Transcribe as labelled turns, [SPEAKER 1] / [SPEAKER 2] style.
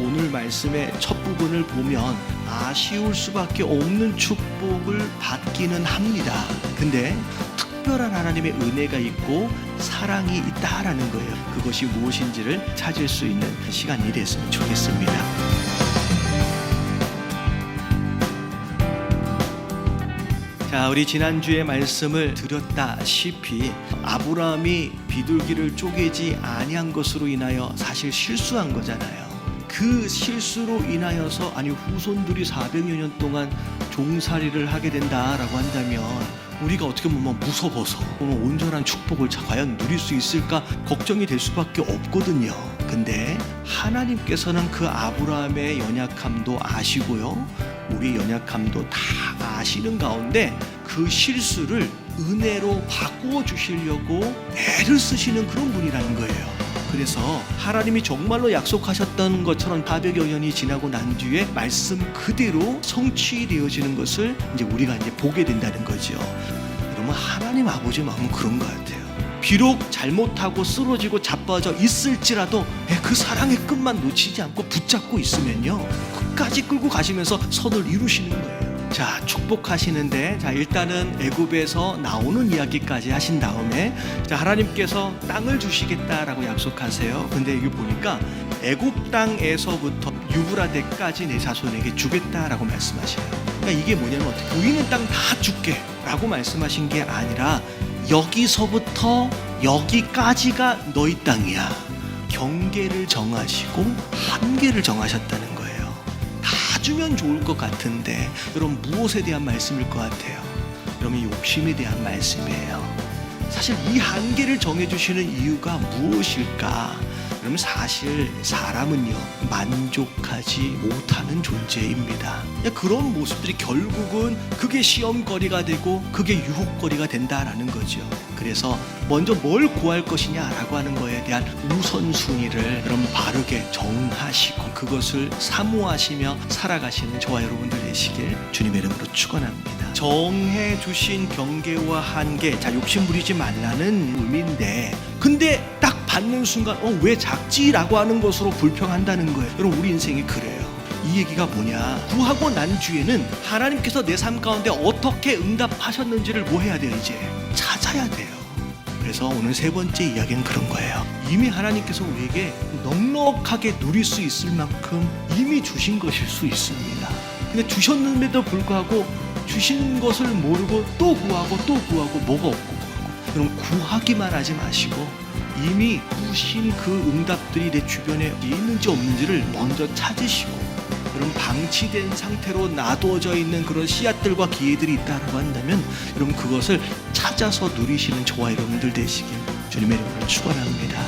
[SPEAKER 1] 오늘 말씀의 첫 부분을 보면 아쉬울 수밖에 없는 축복을 받기는 합니다. 근데 특별한 하나님의 은혜가 있고 사랑이 있다라는 거예요. 그것이 무엇인지를 찾을 수 있는 시간이 됐으면 좋겠습니다. 자, 우리 지난주에 말씀을 드렸다시피 아브라함이 비둘기를 쪼개지 아니한 것으로 인하여 사실 실수한 거잖아요. 그 실수로 인하여서 후손들이 400여 년 동안 종살이를 하게 된다라고 한다면 우리가 어떻게 보면 무서워서 온전한 축복을 과연 누릴 수 있을까 걱정이 될 수밖에 없거든요. 근데 하나님께서는 그 아브라함의 연약함도 아시고요, 우리 연약함도 다 아시는 가운데 그 실수를 은혜로 바꾸어 주시려고 애를 쓰시는 그런 분이라는 거예요. 그래서 하나님이 정말로 약속하셨던 것처럼 400여 년이 지나고 난 뒤에 말씀 그대로 성취되어지는 것을 이제 우리가 보게 된다는 거죠. 여러분, 하나님 아버지 마음은 그런 것 같아요. 비록 잘못하고 쓰러지고 자빠져 있을지라도 그 사랑의 끝만 놓치지 않고 붙잡고 있으면요, 끝까지 끌고 가시면서 선을 이루시는 거예요. 자, 축복하시는데, 일단은 애굽에서 나오는 이야기까지 하신 다음에, 하나님께서 땅을 주시겠다라고 약속하세요. 근데 여기 보니까 애굽 땅에서부터 유브라데까지 내 자손에게 주겠다라고 말씀하셔요. 그러니까 이게 뭐냐면, 보이는 땅 다 줄게 라고 말씀하신 게 아니라 여기서부터 여기까지가 너희 땅이야. 경계를 정하시고 한계를 정하셨다는 거예요. 다 주면 좋을 것 같은데, 여러분, 무엇에 대한 말씀일 것 같아요? 여러분, 욕심에 대한 말씀이에요. 사실 이 한계를 정해주시는 이유가 무엇일까? 여러분, 사실 사람은요, 만족하지 못하는 존재입니다. 그런 모습들이 결국은 그게 시험거리가 되고 그게 유혹거리가 된다라는 거죠. 그래서 먼저 뭘 구할 것이냐라고 하는 거에 대한 우선순위를 여러분 바르게 정하시고 그것을 사모하시며 살아가시는 저와 여러분들 되시길 주님의 이름으로 축원합니다. 정해 주신 경계와 한계, 욕심 부리지 말라는 의미인데, 근데 딱 받는 순간 왜 작지라고 하는 것으로 불평한다는 거예요. 여러분, 우리 인생이 그래요. 이 얘기가 뭐냐? 구하고 난 뒤에는 하나님께서 내 삶 가운데 어떻게 응답하셨는지를 뭐 해야 돼요? 이제 찾아야 돼요. 그래서 오늘 세 번째 이야기는 그런 거예요. 이미 하나님께서 우리에게 넉넉하게 누릴 수 있을 만큼 이미 주신 것일 수 있습니다. 근데 주셨는데도 불구하고 주신 것을 모르고 또 구하고 뭐가 없고 구하고. 여러분, 구하기만 하지 마시고 이미 주신 그 응답들이 내 주변에 있는지 없는지를 먼저 찾으시고, 여러분, 방치된 상태로 놔두어져 있는 그런 씨앗들과 기회들이 있다고 한다면 여러분, 그것을 찾아서 누리시는 저와 여러분들 되시길 주님의 이름으로 축원합니다.